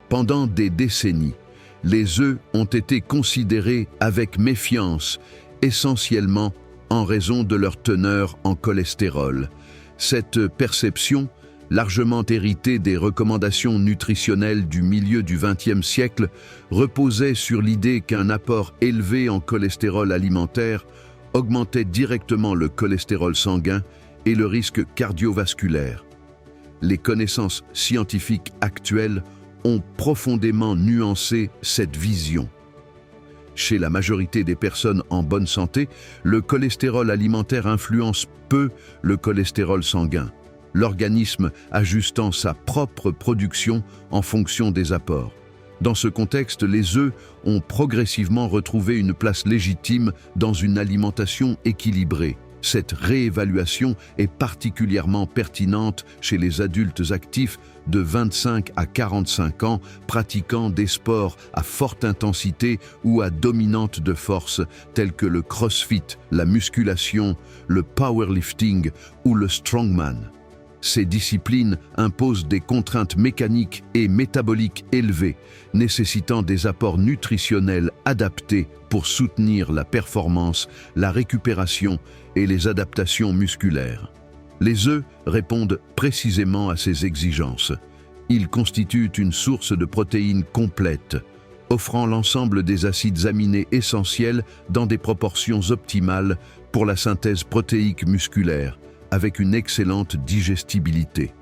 Pendant des décennies, les œufs ont été considérés avec méfiance, essentiellement en raison de leur teneur en cholestérol. Cette perception, largement héritée des recommandations nutritionnelles du milieu du XXe siècle, reposait sur l'idée qu'un apport élevé en cholestérol alimentaire augmentait directement le cholestérol sanguin et le risque cardiovasculaire. Les connaissances scientifiques actuelles ont profondément nuancé cette vision. Chez la majorité des personnes en bonne santé, le cholestérol alimentaire influence peu le cholestérol sanguin, l'organisme ajustant sa propre production en fonction des apports. Dans ce contexte, les œufs ont progressivement retrouvé une place légitime dans une alimentation équilibrée. Cette réévaluation est particulièrement pertinente chez les adultes actifs de 25 à 45 ans pratiquant des sports à forte intensité ou à dominante de force tels que le crossfit, la musculation, le powerlifting ou le strongman. Ces disciplines imposent des contraintes mécaniques et métaboliques élevées, nécessitant des apports nutritionnels adaptés pour soutenir la performance, la récupération et les adaptations musculaires. Les œufs répondent précisément à ces exigences. Ils constituent une source de protéines complète, offrant l'ensemble des acides aminés essentiels dans des proportions optimales pour la synthèse protéique musculaire, avec une excellente digestibilité.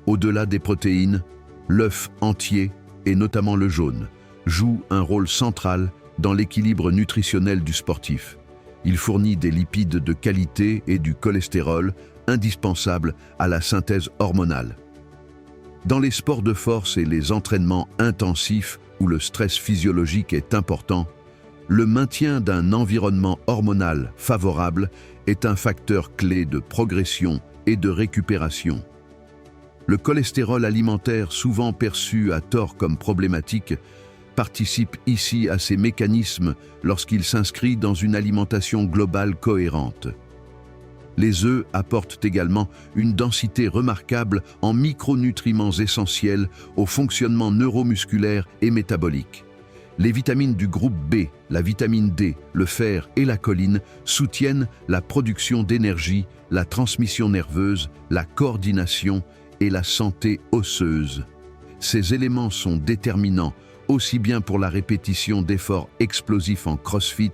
Au-delà des protéines, l'œuf entier, et notamment le jaune, joue un rôle central dans l'équilibre nutritionnel du sportif. Il fournit des lipides de qualité et du cholestérol indispensables à la synthèse hormonale. Dans les sports de force et les entraînements intensifs où le stress physiologique est important, le maintien d'un environnement hormonal favorable est un facteur clé de progression et de récupération. Le cholestérol alimentaire, souvent perçu à tort comme problématique, participe ici à ces mécanismes lorsqu'il s'inscrit dans une alimentation globale cohérente. Les œufs apportent également une densité remarquable en micronutriments essentiels au fonctionnement neuromusculaire et métabolique. Les vitamines du groupe B, la vitamine D, le fer et la choline soutiennent la production d'énergie, la transmission nerveuse, la coordination et la santé osseuse. Ces éléments sont déterminants aussi bien pour la répétition d'efforts explosifs en crossfit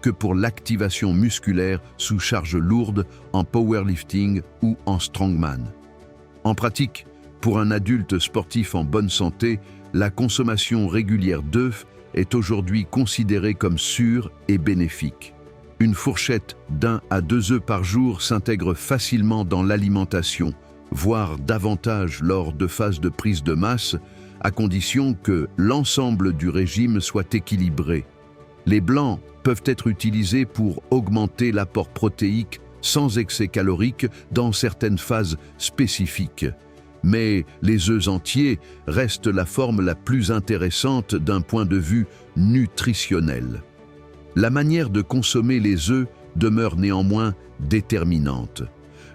que pour l'activation musculaire sous charge lourde en powerlifting ou en strongman. En pratique, pour un adulte sportif en bonne santé, la consommation régulière d'œufs est aujourd'hui considérée comme sûre et bénéfique. Une fourchette d'1 à 2 œufs par jour s'intègre facilement dans l'alimentation, voire davantage lors de phases de prise de masse, à condition que l'ensemble du régime soit équilibré. Les blancs peuvent être utilisés pour augmenter l'apport protéique sans excès calorique dans certaines phases spécifiques. Mais les œufs entiers restent la forme la plus intéressante d'un point de vue nutritionnel. La manière de consommer les œufs demeure néanmoins déterminante.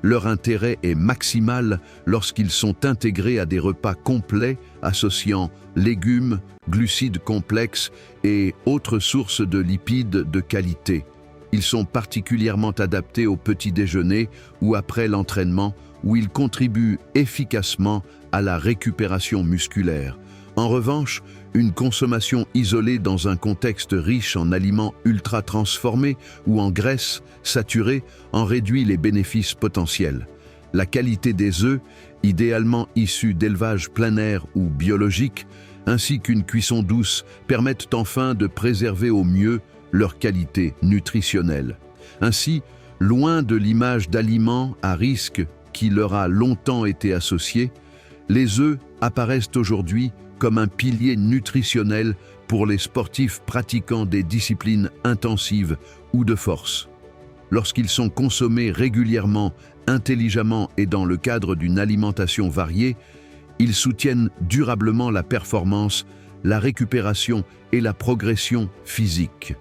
Leur intérêt est maximal lorsqu'ils sont intégrés à des repas complets associant légumes, glucides complexes et autres sources de lipides de qualité. Ils sont particulièrement adaptés au petit déjeuner ou après l'entraînement, où ils contribuent efficacement à la récupération musculaire. En revanche, une consommation isolée dans un contexte riche en aliments ultra transformés ou en graisses saturées en réduit les bénéfices potentiels. La qualité des œufs, idéalement issus d'élevage plein air ou biologique, ainsi qu'une cuisson douce, permettent enfin de préserver au mieux leur qualité nutritionnelle. Ainsi, loin de l'image d'aliments à risque qui leur a longtemps été associée, les œufs apparaissent aujourd'hui comme un pilier nutritionnel pour les sportifs pratiquant des disciplines intensives ou de force. Lorsqu'ils sont consommés régulièrement, intelligemment et dans le cadre d'une alimentation variée, ils soutiennent durablement la performance, la récupération et la progression physique.